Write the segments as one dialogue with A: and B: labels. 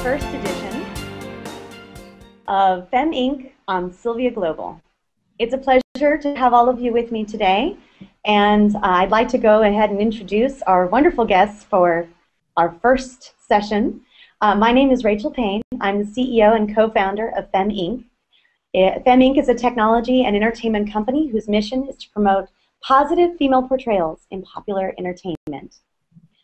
A: first edition of FEM Inc. on Sylvia Global. It's a pleasure to have all of you with me today, and I'd like to go ahead and introduce our wonderful guests for our first session. My name is Rachel Payne. I'm the CEO and co-founder of FEM Inc. FEM Inc. is a technology and entertainment company whose mission is to promote positive female portrayals in popular entertainment.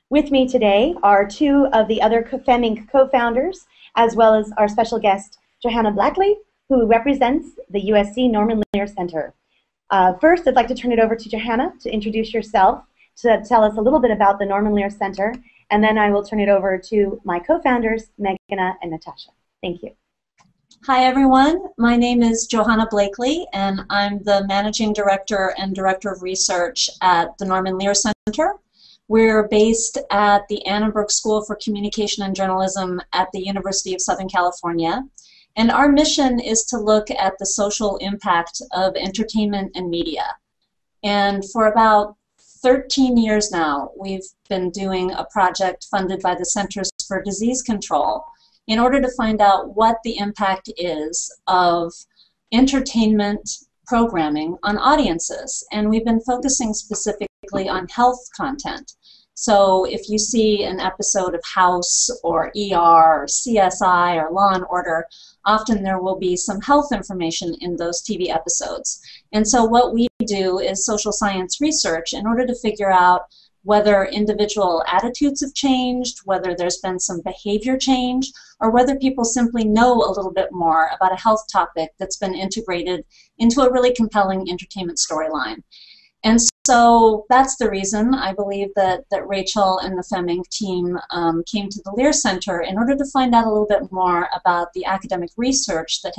A: With me today are two of the other FEM Inc. co-founders, as well as our special guest, Johanna Blakley, who represents the USC Norman Lear Center. First, I'd like to turn it over to Johanna to introduce yourself, to tell us a little bit about the Norman Lear Center, and then I will turn it over to my co-founders, Meghana and Natasha. Thank you.
B: Hi everyone, my name is Johanna Blakley, and I'm the Managing Director and Director of Research at the Norman Lear Center. We're based at the Annenberg School for Communication and Journalism at the University of Southern California. And our mission is to look at the social impact of entertainment and media. And for about 13 years now, we've been doing a project funded by the Centers for Disease Control in order to find out what the impact is of entertainment programming on audiences. And we've been focusing specifically on health content. So if you see an episode of House or ER or CSI or Law and Order, often there will be some health information in those TV episodes. And so what we do is social science research in order to figure out whether individual attitudes have changed, whether there's been some behavior change, or whether people simply know a little bit more about a health topic that's been integrated into a really compelling entertainment storyline. And so that's the reason I believe that Rachel and the FEM Inc. team came to the Lear Center in order to find out a little bit more about the academic research that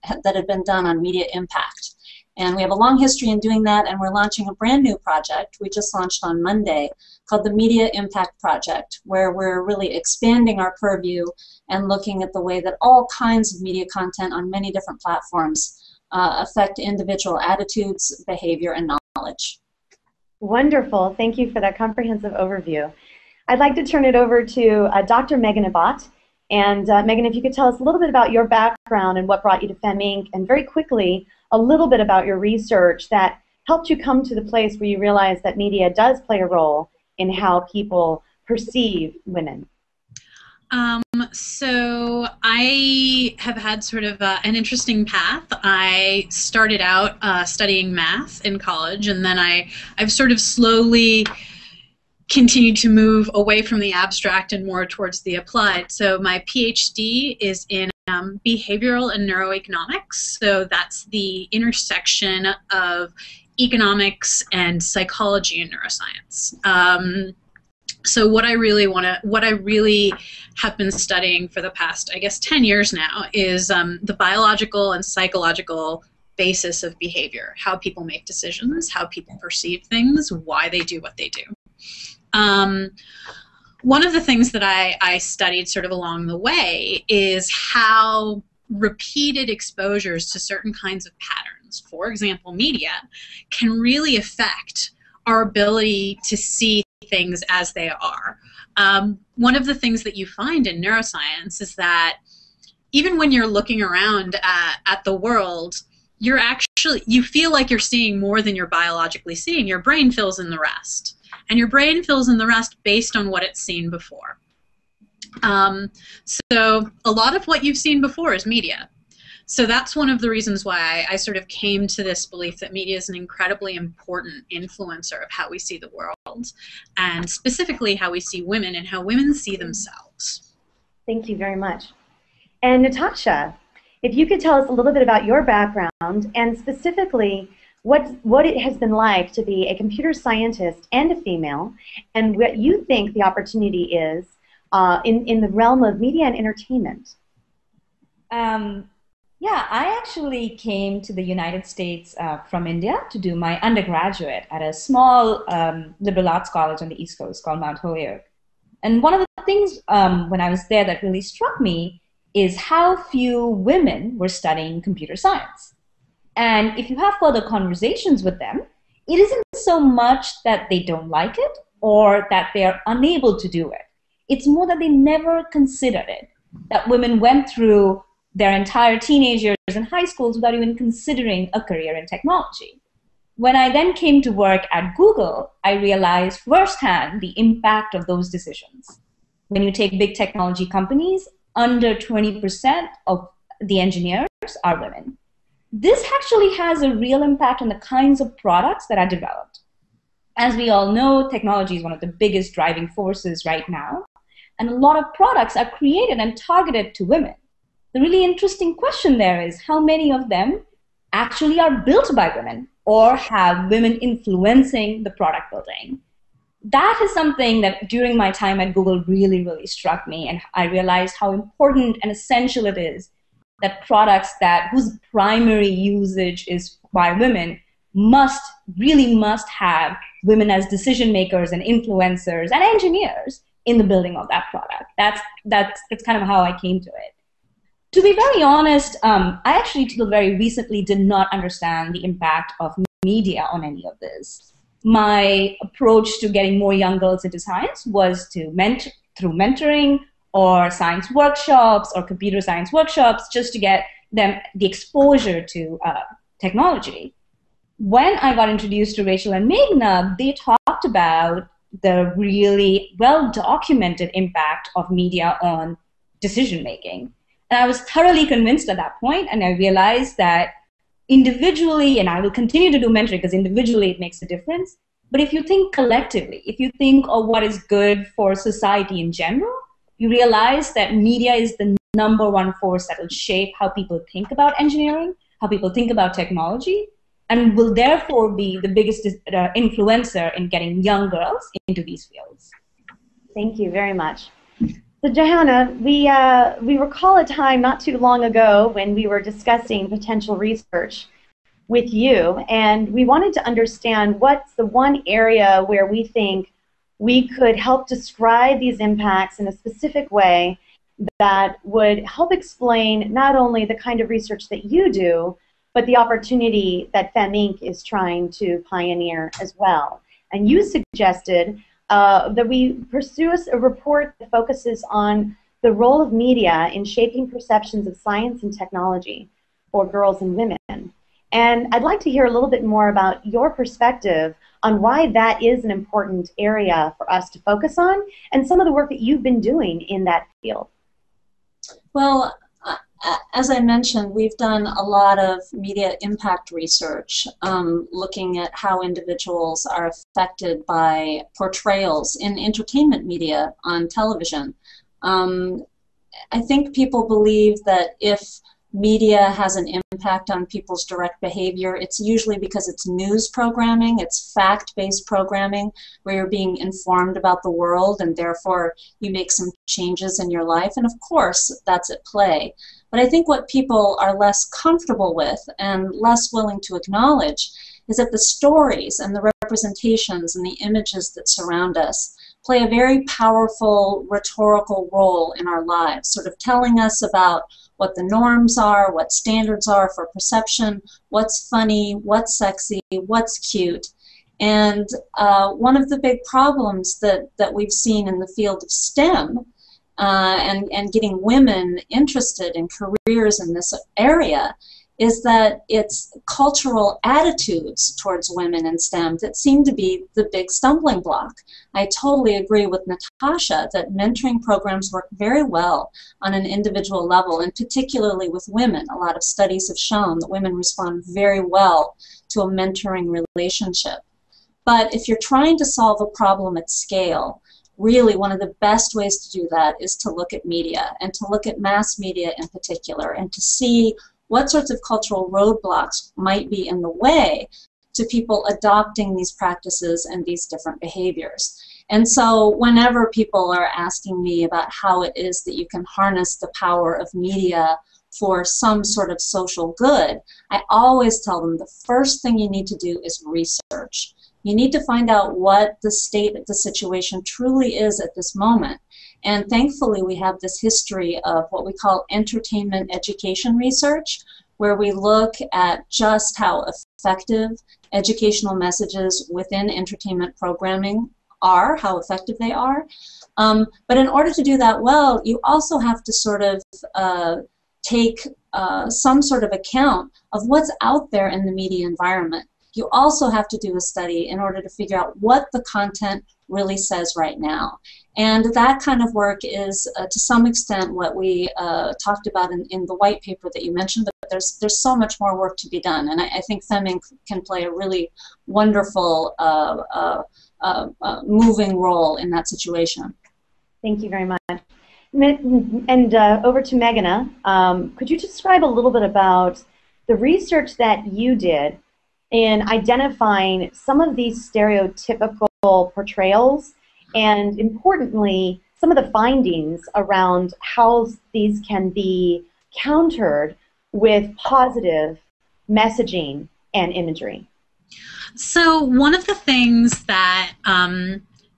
B: had been done on media impact. And we have a long history in doing that, and we're launching a brand new project we just launched on Monday called the Media Impact Project, where we're really expanding our purview and looking at the way that all kinds of media content on many different platforms affect individual attitudes, behavior, and knowledge.
A: Wonderful. Thank you for that comprehensive overview. I'd like to turn it over to Dr. Meghana Bhatt. And Meghana, if you could tell us a little bit about your background and what brought you to FEM Inc., and very quickly, a little bit about your research that helped you come to the place where you realize that media does play a role in how people perceive women.
C: So I have had sort of an interesting path. I started out studying math in college, and then I've sort of slowly continued to move away from the abstract and more towards the applied. So my PhD is in behavioral and neuroeconomics. So that's the intersection of economics and psychology and neuroscience. So what I really have been studying for the past, I guess, 10 years now is the biological and psychological basis of behavior, how people make decisions, how people perceive things, why they do what they do. One of the things that I studied sort of along the way is how repeated exposures to certain kinds of patterns, for example, media, can really affect our ability to see things as they are. One of the things that you find in neuroscience is that even when you're looking around at the world, you feel like you're seeing more than you're biologically seeing. Your brain fills in the rest. And your brain fills in the rest based on what it's seen before. So a lot of what you've seen before is media. So that's one of the reasons why I sort of came to this belief that media is an incredibly important influencer of how we see the world, and specifically how we see women and how women see themselves.
A: Thank you very much. And Natasha, if you could tell us a little bit about your background and specifically what it has been like to be a computer scientist and a female, and what you think the opportunity is in the realm of media and entertainment.
D: Yeah, I actually came to the United States from India to do my undergraduate at a small liberal arts college on the East Coast called Mount Holyoke. And one of the things when I was there that really struck me is how few women were studying computer science. And if you have further conversations with them, it isn't so much that they don't like it or that they are unable to do it. It's more that they never considered it. that women went through their entire teenage years in high schools without even considering a career in technology. When I then came to work at Google, I realized firsthand the impact of those decisions. When you take big technology companies, under 20% of the engineers are women. This actually has a real impact on the kinds of products that are developed. As we all know, technology is one of the biggest driving forces right now, and a lot of products are created and targeted to women. The really interesting question there is how many of them actually are built by women or have women influencing the product building. That is something that during my time at Google really, really struck me, and I realized how important and essential it is that products whose primary usage is by women really must have women as decision makers and influencers and engineers in the building of that product. That's kind of how I came to it. To be very honest, I actually till very recently did not understand the impact of media on any of this. My approach to getting more young girls into science was through mentoring or science workshops or computer science workshops, just to get them the exposure to technology. When I got introduced to Rachel and Meghana, they talked about the really well-documented impact of media on decision-making. And I was thoroughly convinced at that point, and I realized that individually, and I will continue to do mentoring because individually it makes a difference, but if you think collectively, if you think of what is good for society in general, you realize that media is the #1 force that will shape how people think about engineering, how people think about technology, and will therefore be the biggest influencer in getting young girls into these fields.
A: Thank you very much. So Johanna, we recall a time not too long ago when we were discussing potential research with you, and we wanted to understand what's the one area where we think we could help describe these impacts in a specific way that would help explain not only the kind of research that you do, but the opportunity that FEM Inc. is trying to pioneer as well. And you suggested that we pursue a report that focuses on the role of media in shaping perceptions of science and technology for girls and women. And I'd like to hear a little bit more about your perspective on why that is an important area for us to focus on and some of the work that you've been doing in that field.
B: Well, as I mentioned, we've done a lot of media impact research, looking at how individuals are affected by portrayals in entertainment media on television. I think people believe that if media has an impact on people's direct behavior, it's usually because it's news programming, it's fact-based programming, where you're being informed about the world and therefore you make some changes in your life, and of course that's at play. But I think what people are less comfortable with and less willing to acknowledge is that the stories and the representations and the images that surround us play a very powerful rhetorical role in our lives, sort of telling us about what the norms are, what standards are for perception, what's funny, what's sexy, what's cute. And one of the big problems that we've seen in the field of STEM and getting women interested in careers in this area is that it's cultural attitudes towards women in STEM that seem to be the big stumbling block. I totally agree with Natasha that mentoring programs work very well on an individual level, and particularly with women. A lot of studies have shown that women respond very well to a mentoring relationship. But if you're trying to solve a problem at scale, really one of the best ways to do that is to look at media, and to look at mass media in particular, and to see what sorts of cultural roadblocks might be in the way to people adopting these practices and these different behaviors. And so whenever people are asking me about how it is that you can harness the power of media for some sort of social good, I always tell them the first thing you need to do is research. You need to find out what the state of the situation truly is at this moment. And thankfully, we have this history of what we call entertainment education research, where we look at just how effective educational messages within entertainment programming are, how effective they are. But in order to do that well, you also have to sort of take some sort of account of what's out there in the media environment. You also have to do a study in order to figure out what the content really says right now. And that kind of work is, to some extent, what we talked about in the white paper that you mentioned, but there's so much more work to be done. And I think FEM Inc. can play a really wonderful moving role in that situation.
A: Thank you very much. And over to Meghana. Could you describe a little bit about the research that you did in identifying some of these stereotypical portrayals and, importantly, some of the findings around how these can be countered with positive messaging and imagery?
C: So one of the things that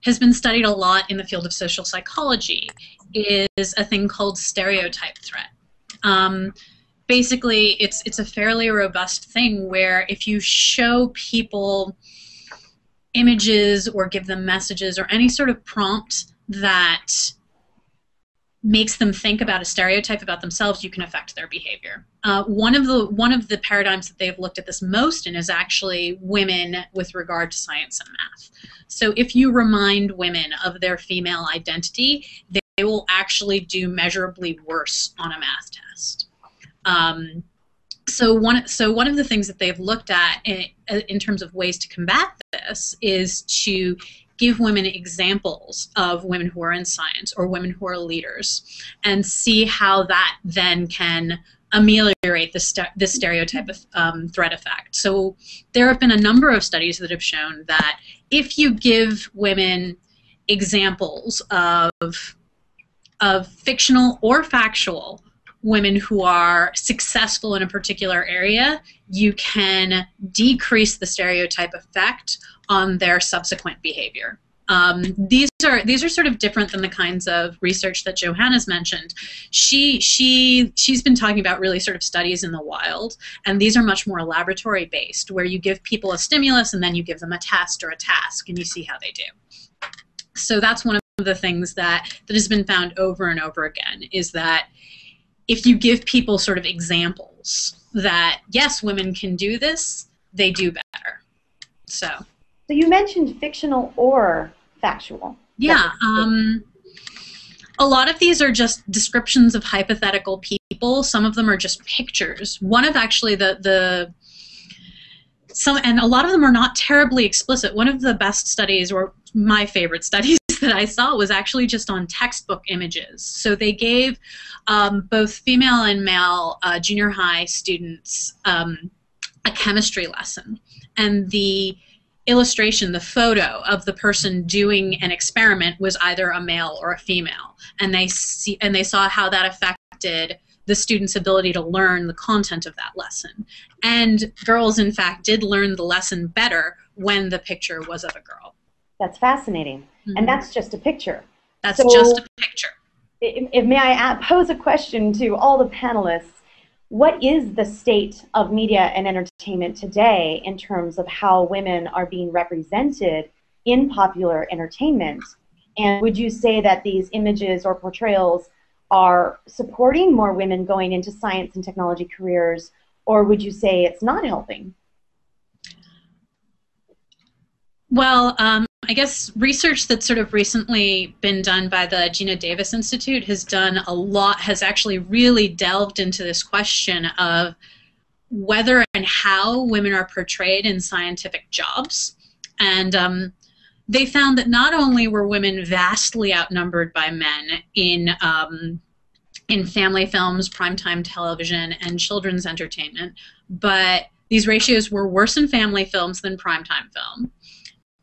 C: has been studied a lot in the field of social psychology is a thing called stereotype threat. Basically, it's a fairly robust thing where if you show people images or give them messages or any sort of prompt that makes them think about a stereotype about themselves, you can affect their behavior. One of the paradigms that they've looked at this most in is actually women with regard to science and math. So if you remind women of their female identity, they will actually do measurably worse on a math test. So one of the things that they've looked at in terms of ways to combat this is to give women examples of women who are in science or women who are leaders and see how that then can ameliorate the stereotype of threat effect. So there have been a number of studies that have shown that if you give women examples of fictional or factual women who are successful in a particular area, you can decrease the stereotype effect on their subsequent behavior. These are sort of different than the kinds of research that Johanna's mentioned. She's been talking about really sort of studies in the wild, and these are much more laboratory based, where you give people a stimulus and then you give them a test or a task and you see how they do. So that's one of the things that has been found over and over again, is that if you give people sort of examples that, yes, women can do this, they do better. So
A: you mentioned fictional or factual.
C: Yeah. A lot of these are just descriptions of hypothetical people. Some of them are just pictures. One of actually and a lot of them are not terribly explicit. One of the best studies, or my favorite studies that I saw, was actually just on textbook images. So they gave both female and male junior high students a chemistry lesson, and the illustration, the photo of the person doing an experiment, was either a male or a female, and they saw how that affected the student's ability to learn the content of that lesson. And girls, in fact, did learn the lesson better when the picture was of a girl.
A: That's fascinating. Mm-hmm. And that's just a picture.
C: That's just a picture.
A: May I pose a question to all the panelists? What is the state of media and entertainment today in terms of how women are being represented in popular entertainment? And would you say that these images or portrayals are supporting more women going into science and technology careers, or would you say it's not helping?
C: Well, I guess research that's sort of recently been done by the Gina Davis Institute has actually really delved into this question of whether and how women are portrayed in scientific jobs. And they found that not only were women vastly outnumbered by men in family films, primetime television, and children's entertainment, but these ratios were worse in family films than primetime film.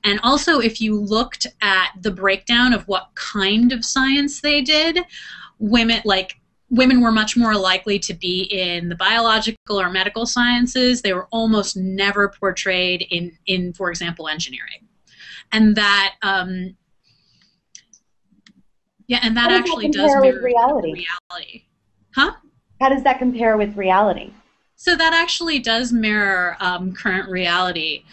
C: And also, if you looked at the breakdown of what kind of science they did, women were much more likely to be in the biological or medical sciences. They were almost never portrayed in for example, engineering. And that actually does mirror reality. Huh?
A: How does that compare with reality?
C: So that actually does mirror current reality.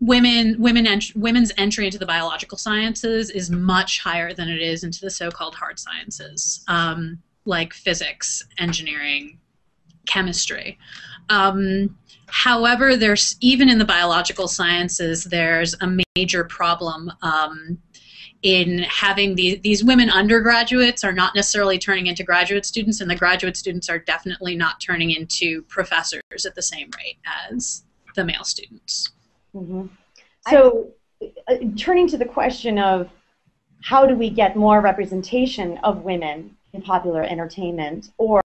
C: women's entry into the biological sciences is much higher than it is into the so-called hard sciences, like physics, engineering, chemistry. However, there's even in the biological sciences, there's a major problem in having these women undergraduates are not necessarily turning into graduate students, and the graduate students are definitely not turning into professors at the same rate as the male students.
A: Mm-hmm. So, turning to the question of how do we get more representation of women in popular entertainment, or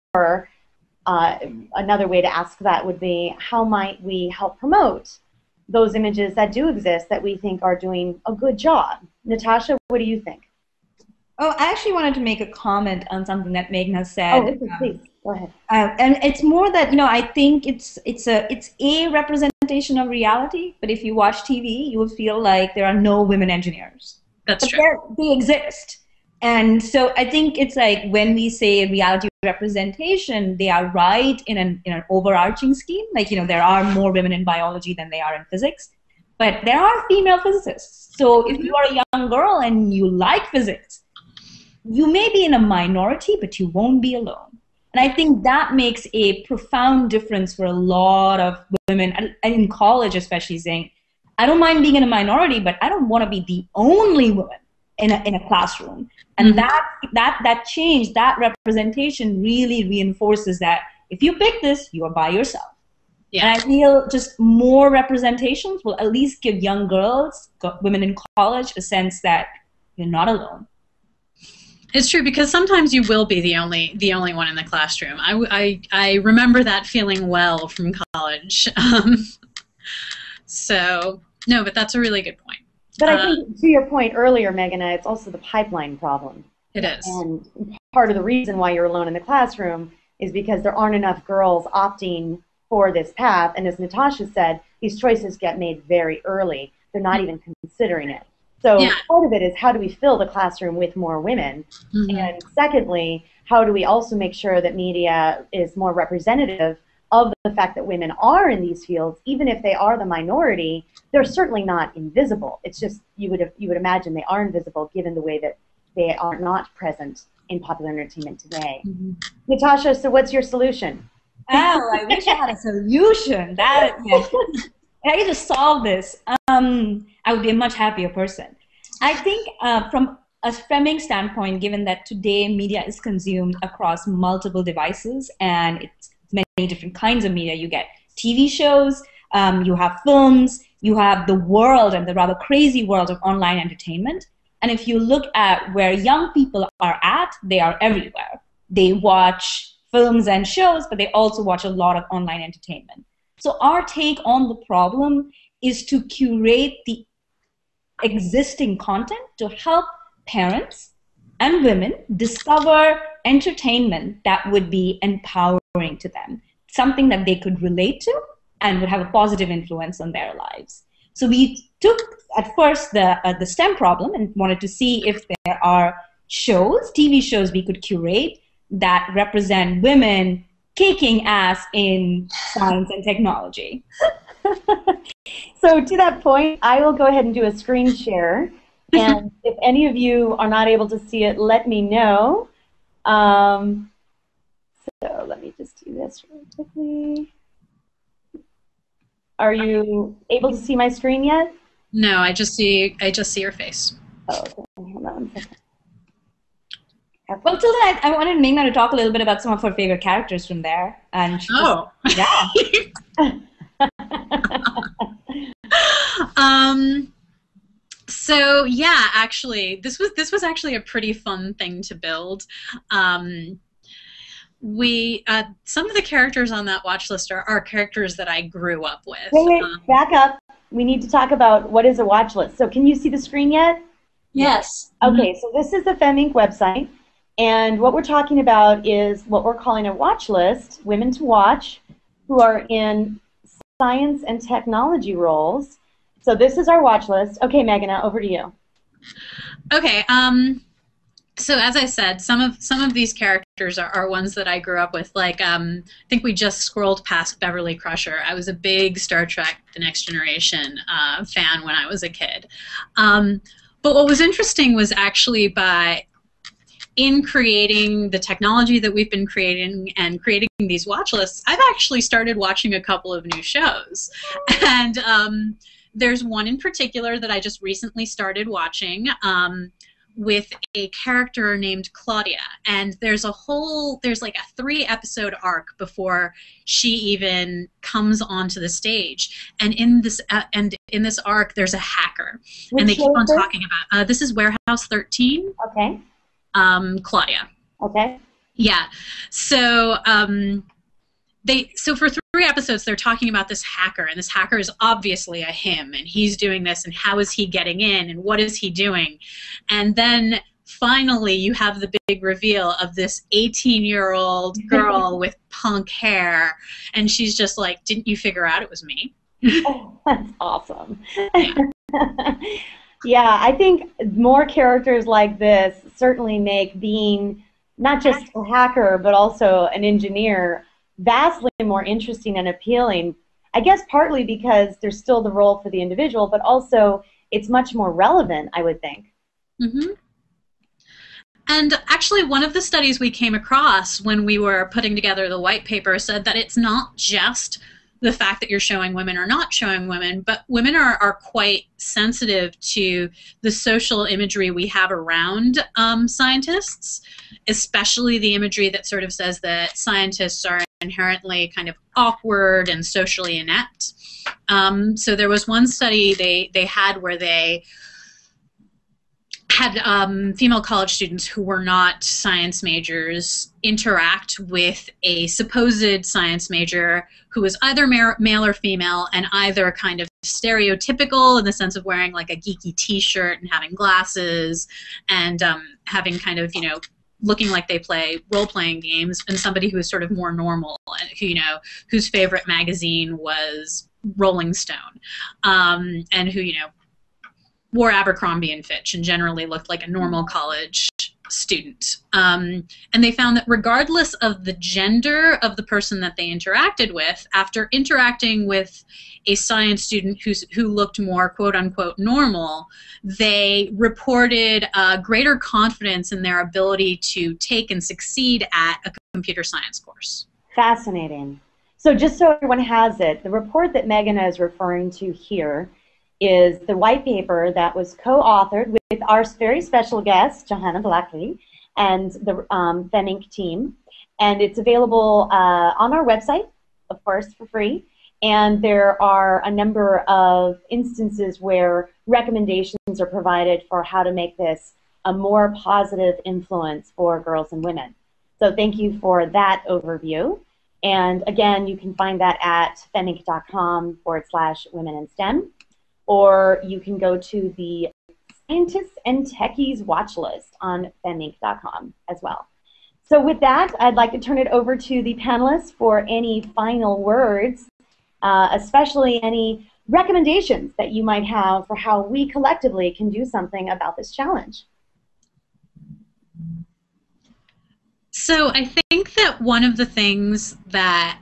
A: another way to ask that would be, how might we help promote those images that do exist that we think are doing a good job? Natasha, what do you think?
D: Oh, I actually wanted to make a comment on something that Meghana said.
A: Oh, please, go ahead.
D: And it's more that, I think it's a representation of reality, but if you watch TV, you will feel like there are no women engineers.
C: That's true.
D: They exist. And so I think it's like when we say reality representation, they are right in an overarching scheme. Like, there are more women in biology than there are in physics, but there are female physicists. So if you are a young girl and you like physics, you may be in a minority, but you won't be alone. And I think that makes a profound difference for a lot of women, and in college especially, saying, I don't mind being in a minority, but I don't want to be the only woman in a classroom. And that change, that representation really reinforces that if you pick this, you are by yourself. Yeah. And I feel just more representations will at least give young girls, women in college, a sense that you're not alone.
C: It's true, because sometimes you will be the only one in the classroom. I remember that feeling well from college. So no, but that's a really good point.
A: But I think, to your point earlier, Meghana, it's also the pipeline problem.
C: It is.
A: And part of the reason why you're alone in the classroom is because there aren't enough girls opting for this path. And as Natasha said, these choices get made very early. They're not even considering it. So part of it is, how do we fill the classroom with more women? Mm-hmm. And secondly, how do we also make sure that media is more representative of the fact that women are in these fields? Even if they are the minority, they're certainly not invisible. It's just you would imagine they are invisible given the way that they are not present in popular entertainment today. Mm-hmm. Natasha, so what's your solution?
D: Oh, I wish I had a solution. That if I could just solve this, I would be a much happier person. I think from a FEM Inc standpoint, given that today media is consumed across multiple devices and it's many different kinds of media. You get TV shows, you have films, you have the world and the rather crazy world of online entertainment. And if you look at where young people are at, they are everywhere. They watch films and shows, but they also watch a lot of online entertainment. So our take on the problem is to curate the existing content to help parents and women discover entertainment that would be empowering to them, something that they could relate to and would have a positive influence on their lives. So we took at first the STEM problem and wanted to see if there are shows, TV shows we could curate that represent women kicking ass in science and technology.
A: So to that point, I will go ahead and do a screen share. And if any of you are not able to see it, let me know. So let me just do this really quickly. Are you able to see my screen yet?
C: No, I just see your face.
A: Oh, okay. Hold on 1 second.
D: Well, till then, I wanted Meghana to talk a little bit about some of her favorite characters from there. And
C: So yeah, actually, this was actually a pretty fun thing to build. Some of the characters on that watch list are characters that I grew up with.
A: Wait, back up. We need to talk about what is a watch list. So can you see the screen yet?
B: Yes.
A: Okay, so this is the FEM Inc website, and what we're talking about is what we're calling a watch list, women to watch, who are in science and technology roles. So this is our watch list. Okay, Meghana, over to you.
C: Okay. So as I said, some of these characters are ones that I grew up with. Like, I think we just scrolled past Beverly Crusher. I was a big Star Trek The Next Generation fan when I was a kid. But what was interesting was actually in creating the technology that we've been creating and creating these watch lists, I've actually started watching a couple of new shows. And there's one in particular that I just recently started watching with a character named Claudia. And there's like a 3-episode arc before she even comes onto the stage. And in this arc, there's a hacker.
A: Which
C: and they keep on talking about, this is Warehouse 13.
A: Okay.
C: Claudia.
A: Okay.
C: Yeah. So for 3 episodes they're talking about this hacker, and this hacker is obviously a him, and he's doing this, and how is he getting in, and what is he doing? And then finally you have the big reveal of this 18-year-old girl with punk hair, and she's just like, didn't you figure out it was me?
A: Oh, that's awesome.
C: Yeah.
A: Yeah, I think more characters like this certainly make being not just a hacker but also an engineer vastly more interesting and appealing. I guess partly because there's still the role for the individual, but also it's much more relevant, I would think.
C: Mm-hmm. And actually, one of the studies we came across when we were putting together the white paper said that it's not just the fact that you're showing women or not showing women, but women are quite sensitive to the social imagery we have around scientists, especially the imagery that sort of says that scientists are inherently kind of awkward and socially inept. So there was one study they had where they had female college students who were not science majors interact with a supposed science major who was either male or female, and either kind of stereotypical in the sense of wearing like a geeky t-shirt and having glasses and having kind of, looking like they play role-playing games, and somebody who is sort of more normal and who, whose favorite magazine was Rolling Stone, and who, wore Abercrombie and Fitch and generally looked like a normal college student. And they found that regardless of the gender of the person that they interacted with, after interacting with a science student who looked more quote-unquote normal, they reported greater confidence in their ability to take and succeed at a computer science course.
A: Fascinating. So just so everyone has it, the report that Meghana is referring to here is the white paper that was co-authored with our very special guest, Johanna Blakley, and the FEM Inc. team. And it's available on our website, of course, for free. And there are a number of instances where recommendations are provided for how to make this a more positive influence for girls and women. So thank you for that overview. And again, you can find that at feminc.com/women in STEM. Or you can go to the Scientists and Techies watch list on feminc.com as well. So with that, I'd like to turn it over to the panelists for any final words, especially any recommendations that you might have for how we collectively can do something about this challenge.
C: So I think that one of the things that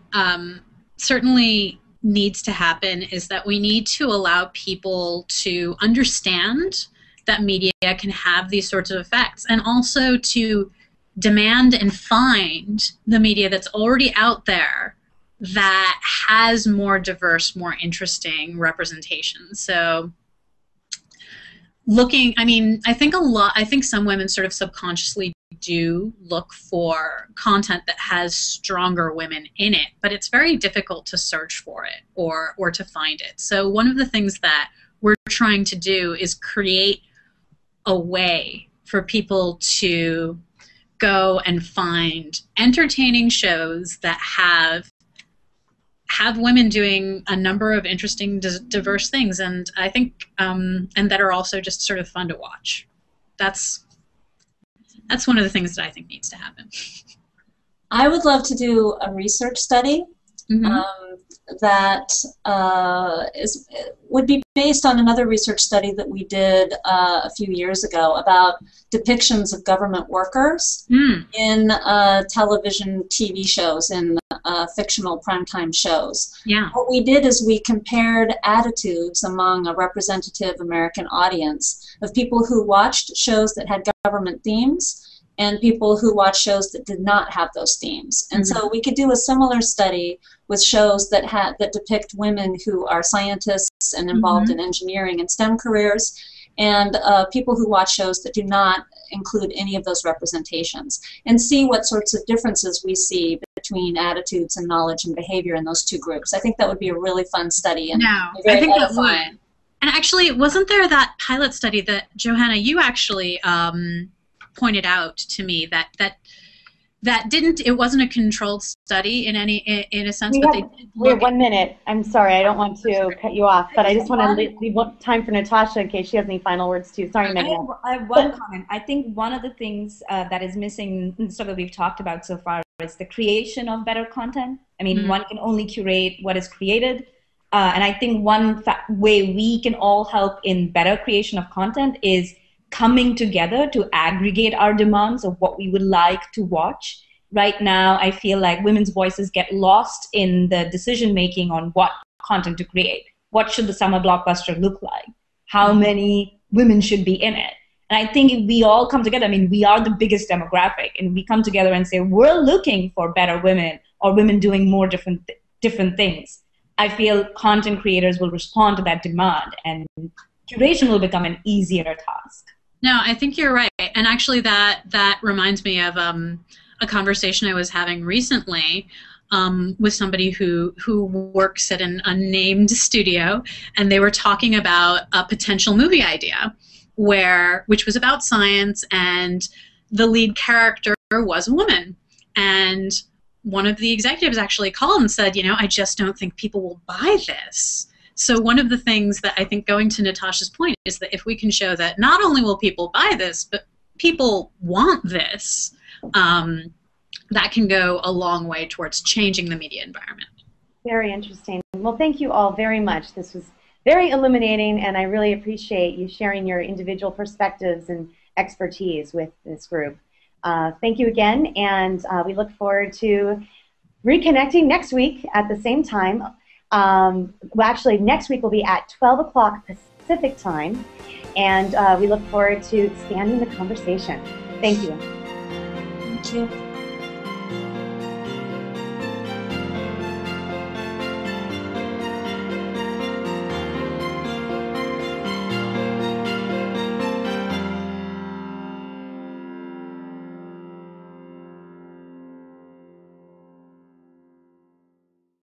C: certainly needs to happen is that we need to allow people to understand that media can have these sorts of effects, and also to demand and find the media that's already out there that has more diverse, more interesting representation. So I think some women sort of subconsciously do look for content that has stronger women in it, but it's very difficult to search for it or to find it. So one of the things that we're trying to do is create a way for people to go and find entertaining shows that have women doing a number of interesting, diverse things, and I think and that are also just sort of fun to watch. That's one of the things that I think needs to happen.
B: I would love to do a research study that would be based on another research study that we did a few years ago about depictions of government workers in television TV shows, in fictional primetime shows.
C: Yeah.
B: What we did is we compared attitudes among a representative American audience of people who watched shows that had government themes and people who watch shows that did not have those themes. And so we could do a similar study with shows that depict women who are scientists and involved in engineering and STEM careers, and people who watch shows that do not include any of those representations, and see what sorts of differences we see between attitudes and knowledge and behavior in those two groups. I think that would be a really fun study and very edifying.
C: And actually, wasn't there that pilot study that, Johanna, you actually pointed out to me that didn't, it wasn't a controlled study in a sense, but they did
A: we have 1 minute. I'm sorry, I don't want to cut you off, but I just want to leave time for Natasha in case she has any final words too. Sorry, Meghana.
D: I have one comment. I think one of the things that is missing in stuff that we've talked about so far is the creation of better content. I mean, one can only curate what is created. And I think one way we can all help in better creation of content is coming together to aggregate our demands of what we would like to watch. Right now, I feel like women's voices get lost in the decision-making on what content to create. What should the summer blockbuster look like? How many women should be in it? And I think if we all come together, I mean, we are the biggest demographic, and we come together and say, we're looking for better women or women doing more different things. I feel content creators will respond to that demand, and curation will become an easier task.
C: No, I think you're right. And actually that reminds me of a conversation I was having recently with somebody who works at an unnamed studio, and they were talking about a potential movie idea which was about science, and the lead character was a woman. And one of the executives actually called and said, I just don't think people will buy this. So one of the things that I think, going to Natasha's point, is that if we can show that not only will people buy this, but people want this, that can go a long way towards changing the media environment.
A: Very interesting. Well, thank you all very much. This was very illuminating, and I really appreciate you sharing your individual perspectives and expertise with this group. Thank you again, and we look forward to reconnecting next week at the same time. Well, actually, next week will be at 12 o'clock Pacific time, and we look forward to expanding the conversation. Thank you.
B: Thank you.